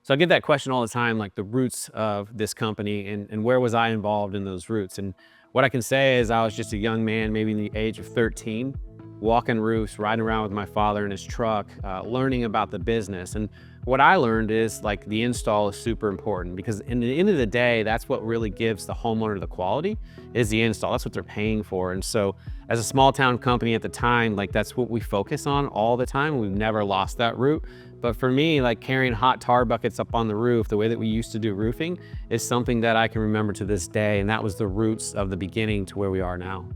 So I get that question all the time, like the roots of this company and where was I involved in those roots? And what I can say is I was just a young man, maybe in the age of 13, walking roofs, riding around with my father in his truck, learning about the business. And what I learned is like the install is super important because in the end of the day, that's what really gives the homeowner the quality is the install. That's what they're paying for. And so as a small town company at the time, like that's what we focus on all the time. We've never lost that route. But for me, like carrying hot tar buckets up on the roof, the way that we used to do roofing is something that I can remember to this day. And that was the roots of the beginning to where we are now.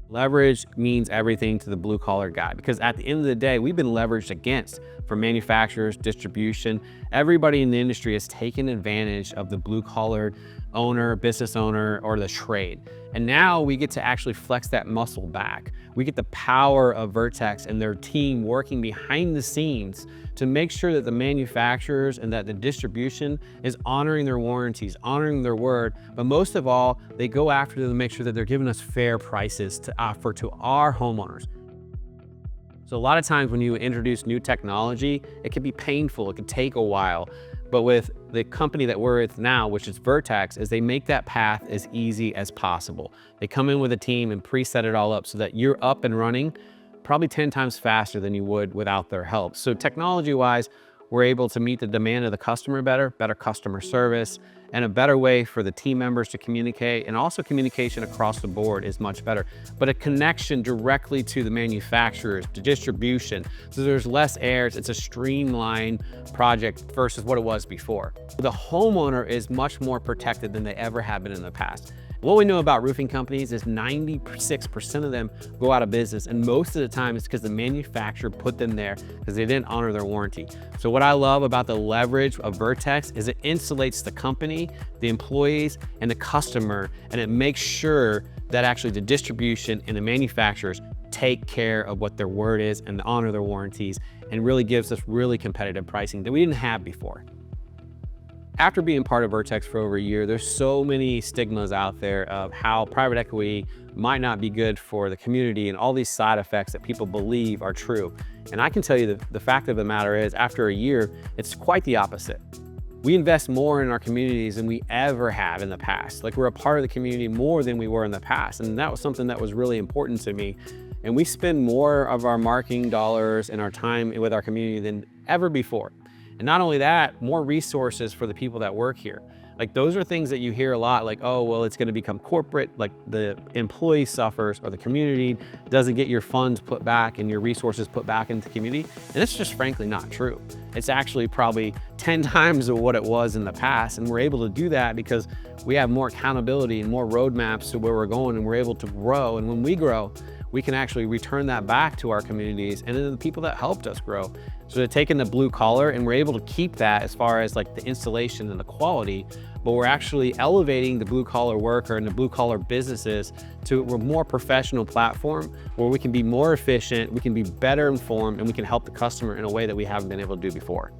Leverage means everything to the blue collar guy because at the end of the day, we've been leveraged against from manufacturers, distribution. Everybody in the industry has taken advantage of the blue collar owner, business owner, or the trade. And now we get to actually flex that muscle back. We get the power of Vertex and their team working behind the scenes to make sure that the manufacturers and that the distribution is honoring their warranties, honoring their word, but most of all, they go after them to make sure that they're giving us fair prices to offer to our homeowners. So a lot of times when you introduce new technology, it can be painful, it can take a while. But with the company that we're with now, which is Vertex, is they make that path as easy as possible. They come in with a team and preset it all up so that you're up and running probably 10 times faster than you would without their help. So technology-wise, we're able to meet the demand of the customer better customer service, and a better way for the team members to communicate, and also communication across the board is much better. But a connection directly to the manufacturers, to distribution, so there's less errors. It's a streamlined project versus what it was before. The homeowner is much more protected than they ever have been in the past. What we know about roofing companies is 96% of them go out of business, and most of the time it's because the manufacturer put them there because they didn't honor their warranty. So what I love about the leverage of Vertex is it insulates the company, the employees, and the customer, and it makes sure that actually the distribution and the manufacturers take care of what their word is and honor their warranties, and really gives us really competitive pricing that we didn't have before. After being part of Vertex for over a year, there's so many stigmas out there of how private equity might not be good for the community and all these side effects that people believe are true. And I can tell you the fact of the matter is, after a year, it's quite the opposite. We invest more in our communities than we ever have in the past. Like, we're a part of the community more than we were in the past. And that was something that was really important to me. And we spend more of our marketing dollars and our time with our community than ever before. And not only that, more resources for the people that work here. Like, those are things that you hear a lot, like, oh, well, it's gonna become corporate, like the employee suffers or the community doesn't get your funds put back and your resources put back into the community. And it's just frankly not true. It's actually probably 10 times of what it was in the past. And we're able to do that because we have more accountability and more roadmaps to where we're going, and we're able to grow. And when we grow, we can actually return that back to our communities and to the people that helped us grow. So they're taking the blue collar, and we're able to keep that as far as like the installation and the quality, but we're actually elevating the blue collar worker and the blue collar businesses to a more professional platform where we can be more efficient, we can be better informed, and we can help the customer in a way that we haven't been able to do before.